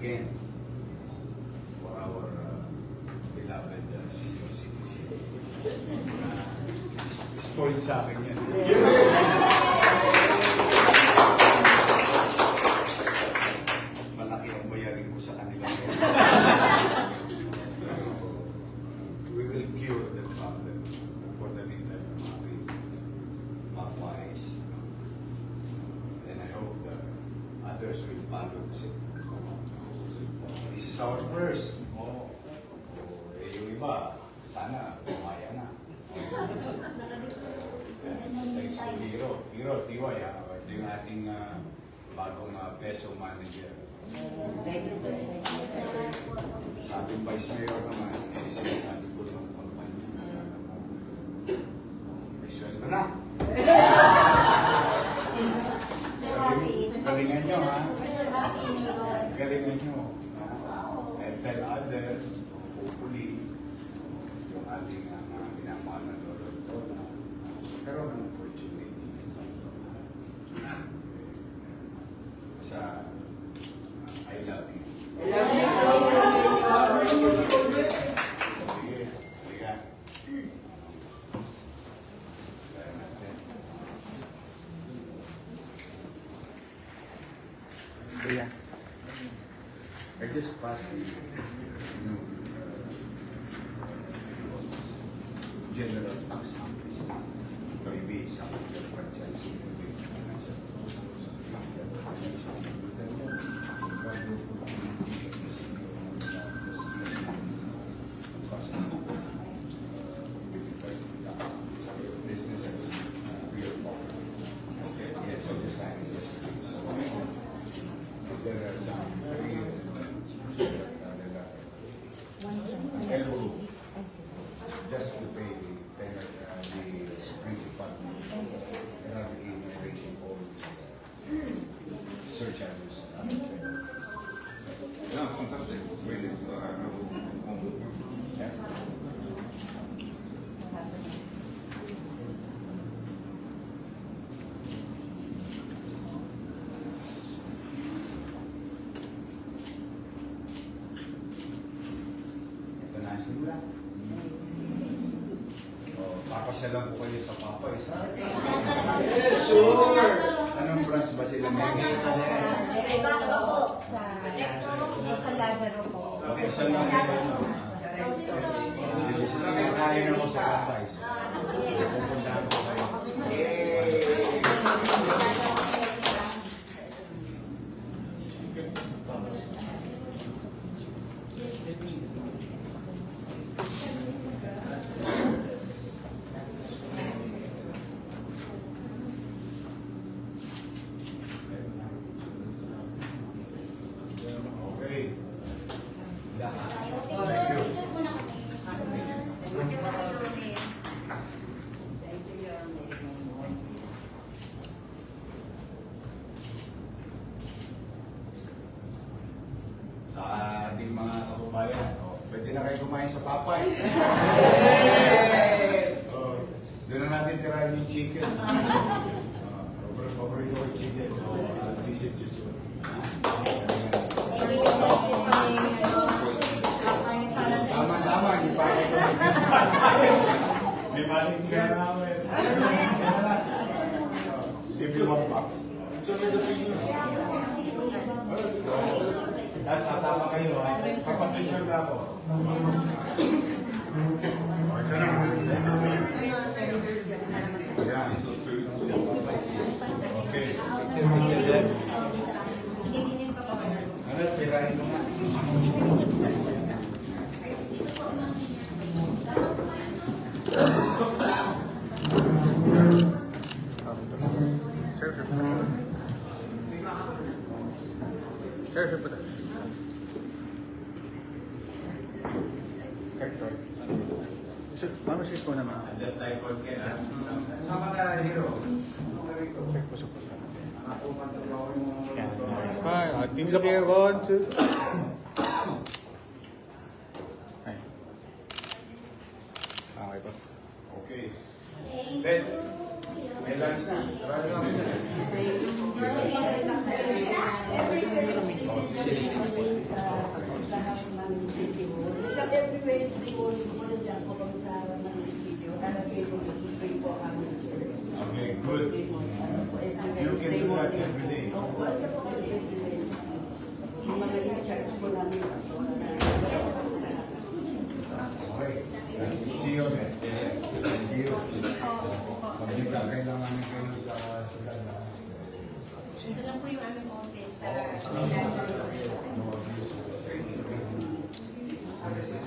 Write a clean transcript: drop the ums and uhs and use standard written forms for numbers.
Again, for our beloved senior citizen. Spoiled sa akin yan. Malaki ang bayarin ko sa kanila. We will cure the problem for the meantime. Wise. And I hope that others will follow the same. This is our first. Yung iba, sana, kumaya na. Thanks to Hiro. Hiro, Tiway, ito yung ating bagong peso manager. Sa ating Vice Mayor naman, sinasabi ko ng kumpanya. May sweldo na. Galingan nyo, ha? Galingan nyo. And tell others, hopefully, yung ating minamahal na lolo na karoon ng opportunity. Sa I love you. I love you. Sige, halika. Yeah. I just passed the General Tax Office. Maybe some of the franchise. Business and real property. Yes, I decided yesterday. So there are some areas elbow just to pay the principal. There are the raising all surcharges. Yeah, fantastic. Really. Yeah. Ito na ang simula. Papasyalan ko kayo sa Papay's. Yes, sure. Anong branch ba sila meron? Ay, baka po. Sa Lazaro po. Okay, saan lang sa ano? Sila kayo kain ako sa Papay's. Pupuntahan ko kayo. Okay. Thank you. Sa ating mga kababayan, pwede na kayo kumain sa Popeyes. Yes! Doon na natin tirahin yung chicken. Paborito ko yung chicken. So, visit you soon. Tama-tama, yung parang ko. May maling ka na namin. Give you one box. Tapos sasama kayo, ha? Kapag-picture na ako. Ito na. Yeah. Okay. Hinginin pa po. Ano, tirahin mo nga. Sir, sir, put it. Sir, mama sis mo naman. Just like what can sama ka, hero. Check po sa po. Ako, matrabaho mo. Fine. Team look here. 1, 2. Ay. Okay po. Okay. Then, may lunch na. Tara lang. Okay, good. You can do that every day. Okay. See you then. See you. Pag di ka kailangan kayo sa sulat na. Ito lang po yung aming office. No abuse. This is